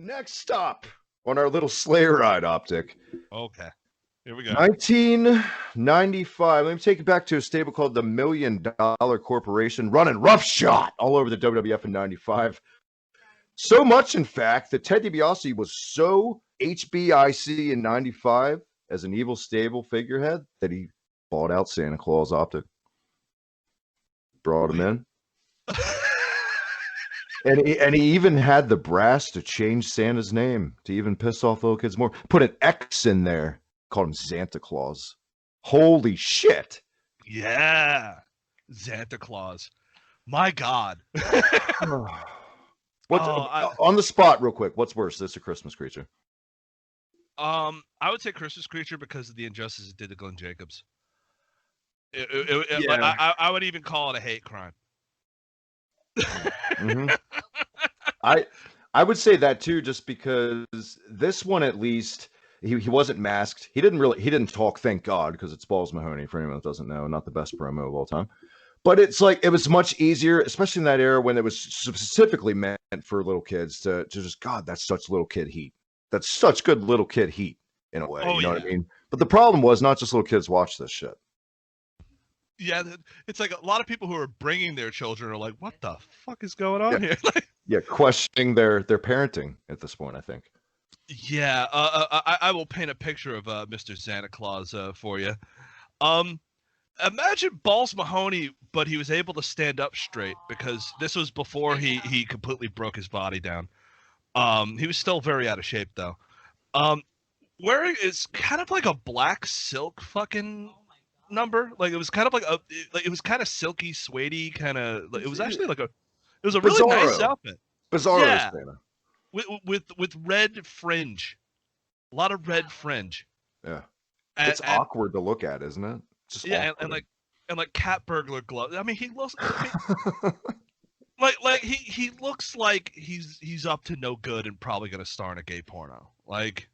Next stop on our little sleigh ride, Optic. Okay. Here we go. 1995. Let me take you back to a stable called the $1 Million Corporation, running roughshod all over the WWF in 95. So much, in fact, that Ted DiBiase was so HBIC in 95 as an evil stable figurehead that he bought out Santa Claus Optic. Brought him in. And he even had the brass to change Santa's name to even piss off little kids more. Put an X in there, called him Santa Claus. Holy shit. Yeah. Santa Claus. My God. On the spot, real quick, what's worse, this or Christmas Creature? I would say Christmas Creature because of the injustice it did to Glenn Jacobs. I would even call it a hate crime. Mm-hmm. I would say that too, just because this one at least he wasn't masked. He didn't talk, thank God, because it's Balls Mahoney. For anyone that doesn't know, not the best promo of all time. But it's like it was much easier, especially in that era when it was specifically meant for little kids to just, God, that's such little kid heat. That's such good little kid heat in a way. You know what I mean? But the problem was not just little kids watch this shit. Yeah, it's like a lot of people who are bringing their children are like, what the fuck is going on here? Yeah, questioning their parenting at this point, I think. Yeah, I will paint a picture of Mr. Santa Claus for you. Imagine Balls Mahoney, but he was able to stand up straight because this was before he completely broke his body down. He was still very out of shape though. Wearing is kind of like a black silk fucking number. Like it was kind of like it was kind of silky, suede-y, kind of. It was actually like it was a really nice outfit. Bizarro, yeah. Santa. With red fringe, a lot of red fringe. Yeah, it's awkward to look at, isn't it? Just and like cat burglar gloves. I mean, he looks like he looks like he's up to no good and probably gonna star in a gay porno. Like,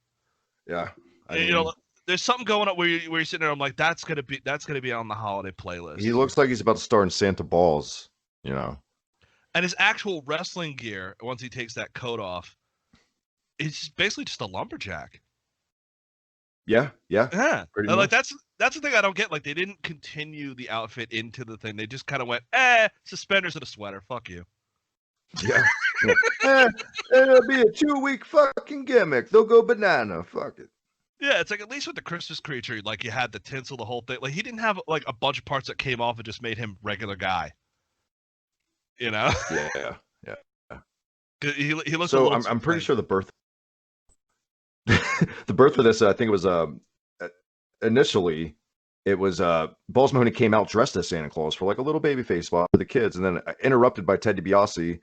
yeah, you know, there's something going on where you're sitting there. I'm like, that's gonna be on the holiday playlist. He looks like he's about to star in Xanta Balls. You know. And his actual wrestling gear, once he takes that coat off, is basically just a lumberjack. Yeah. Like much. That's the thing I don't get. Like they didn't continue the outfit into the thing. They just kind of went, suspenders and a sweater. Fuck you. Yeah. It'll be a 2-week fucking gimmick. They'll go banana. Fuck it. Yeah, it's like at least with the Christmas Creature, like you had the tinsel, the whole thing. Like he didn't have like a bunch of parts that came off and just made him regular guy. You know? Yeah. He looks. So I'm pretty sure the birth of this, I think it was initially it was Balls Mahoney came out dressed as Santa Claus for like a little baby face spot for the kids, and then interrupted by Ted DiBiase.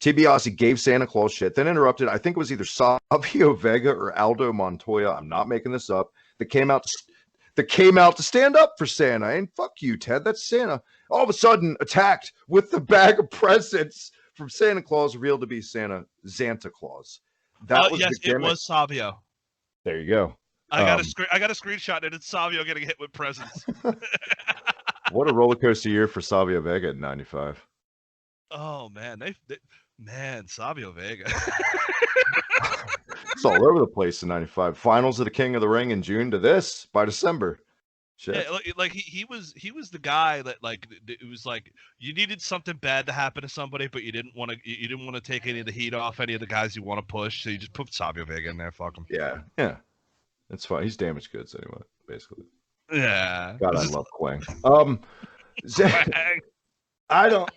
DiBiase gave Santa Claus shit, then interrupted. I think it was either Savio Vega or Aldo Montoya. I'm not making this up. That came out to stand up for Santa. And fuck you, Ted. That's Santa. All of a sudden attacked with the bag of presents from Santa Claus revealed to be Xanta Claus. That was yes, the gimmick. It was Savio. There you go. I got a screenshot and it's Savio getting hit with presents. What a roller coaster year for Savio Vega in '95. Oh man, man, Savio Vega. It's all over the place in '95. Finals of the King of the Ring in June to this by December. Shit. Yeah, like he was the guy that like it was like you needed something bad to happen to somebody, but you didn't want to take any of the heat off any of the guys you want to push, so you just put Savio Vega in there. Fuck him. Yeah, it's fine. He's damaged goods anyway, basically. Yeah. God, I love Quang. I don't.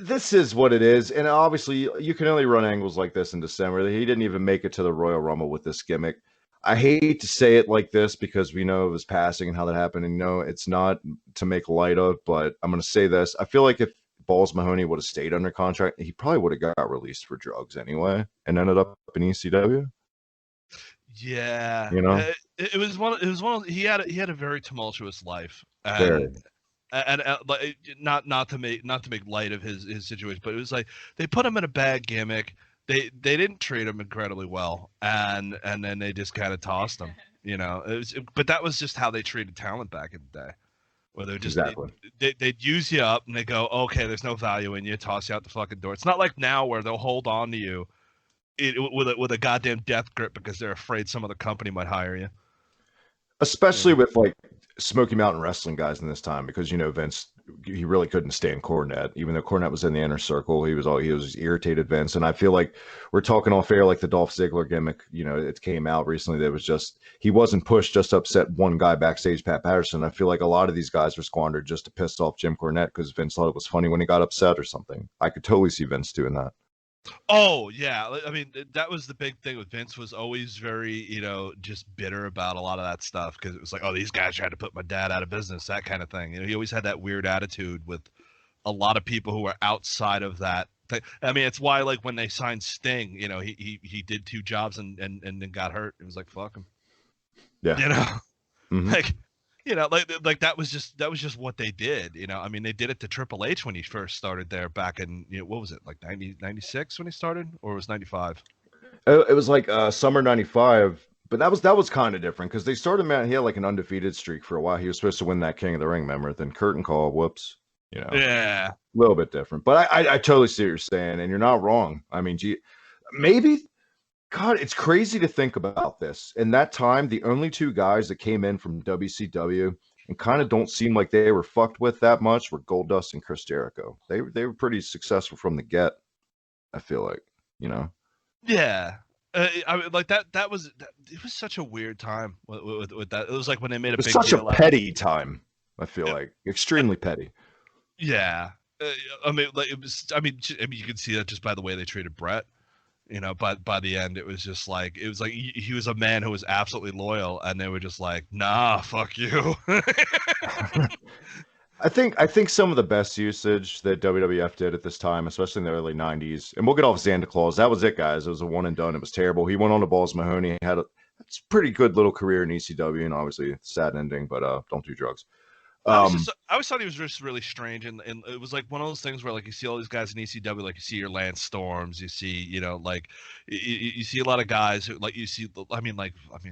This is what it is, and obviously you can only run angles like this in December. He didn't even make it to the Royal Rumble with this gimmick. I hate to say it like this because we know of his passing and how that happened, and it's not to make light of, but I'm going to say this. I feel like if Balls Mahoney would have stayed under contract, he probably would have got released for drugs anyway and ended up in ECW. Yeah, it was one of he had a very tumultuous life. And not to make light of his situation, but it was like they put him in a bad gimmick. They didn't treat him incredibly well, and then they just kind of tossed him. But that was just how they treated talent back in the day, where they're just they'd use you up and they go, okay, there's no value in you, toss you out the fucking door. It's not like now where they'll hold on to you with a goddamn death grip because they're afraid some other company might hire you. Especially with like Smoky Mountain Wrestling guys in this time, because Vince, he really couldn't stand Cornette, even though Cornette was in the inner circle. He was irritated Vince, and I feel like we're talking off air like the Dolph Ziggler gimmick. It came out recently that was just he wasn't pushed just to upset one guy backstage, Pat Patterson. I feel like a lot of these guys were squandered just to piss off Jim Cornette because Vince thought it was funny when he got upset or something. I could totally see Vince doing that. Oh yeah, I mean that was the big thing with Vince, was always very just bitter about a lot of that stuff because it was like, oh, these guys tried to put my dad out of business, that kind of thing. He always had that weird attitude with a lot of people who were outside of that thing. I mean, it's why like when they signed Sting, he did 2 jobs and then got hurt. It was like, fuck him. Yeah. Mm-hmm. Like that was just what they did. I mean, they did it to Triple H when he first started there back in what was it, like 96 when he started, or was 95? It was like summer 95, but that was kind of different because they started, man, he had like an undefeated streak for a while. He was supposed to win that King of the Ring, remember? Then curtain call, whoops, Yeah, a little bit different. But I totally see what you're saying, and you're not wrong. I mean, maybe, God, it's crazy to think about this. In that time, the only 2 guys that came in from WCW and kind of don't seem like they were fucked with that much were Goldust and Chris Jericho. They were pretty successful from the get, I feel like, Yeah. I mean, like that was it was such a weird time with that. It was like when they made a big such a deal petty time. I feel like extremely petty. Yeah. I mean, like it was. I mean, you can see that just by the way they treated Brett. By the end, it was like he was a man who was absolutely loyal, and they were just like, nah, fuck you. I think some of the best usage that WWF did at this time, especially in the early '90s, and we'll get off Xanta Claus. That was it, guys. It was a one and done. It was terrible. He went on to Balls Mahoney. He had a pretty good little career in ECW, and obviously sad ending. But don't do drugs. I always thought he was just really strange, and it was like one of those things where like you see all these guys in ECW, like you see your Lance Storms, you see like you see a lot of guys who like you see. I mean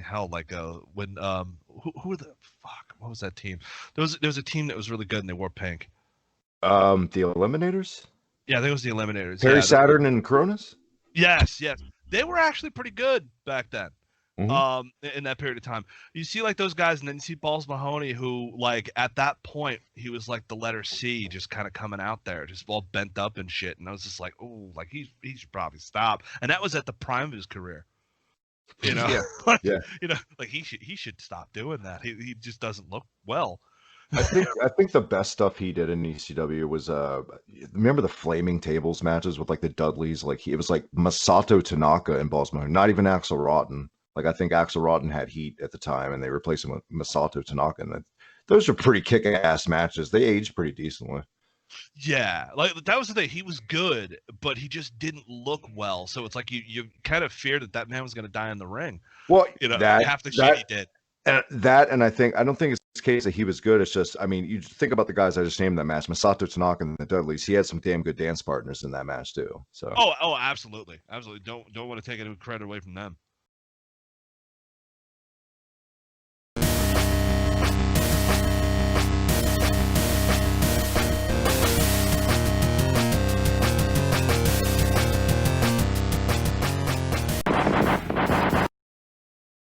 hell, like when who were the fuck? What was that team? There was a team that was really good and they wore pink. The Eliminators. Yeah, I think it was the Eliminators. Perry Saturn and Cronus. Yes, they were actually pretty good back then. Mm-hmm. In that period of time, you see like those guys, and then you see Balls Mahoney, who like at that point he was like the letter C, just kind of coming out there, just all bent up and shit. And I was just like, oh, like he should probably stop. And that was at the prime of his career, Yeah. Like, yeah. Like he should stop doing that. He just doesn't look well. I think the best stuff he did in ECW was remember the flaming tables matches with like the Dudleys, like it was like Masato Tanaka and Balls Mahoney, not even Axel Rotten. Like I think Axel Rotten had heat at the time, and they replaced him with Masato Tanaka, and those were pretty kick-ass matches. They aged pretty decently. Yeah, like that was the thing. He was good, but he just didn't look well. So it's like you kind of feared that man was going to die in the ring. Well, half the shit he did. And I don't think it's the case that he was good. It's just, I mean, you think about the guys I just named in that match, Masato Tanaka and the Dudleys. He had some damn good dance partners in that match too. So oh, absolutely. Don't want to take any credit away from them.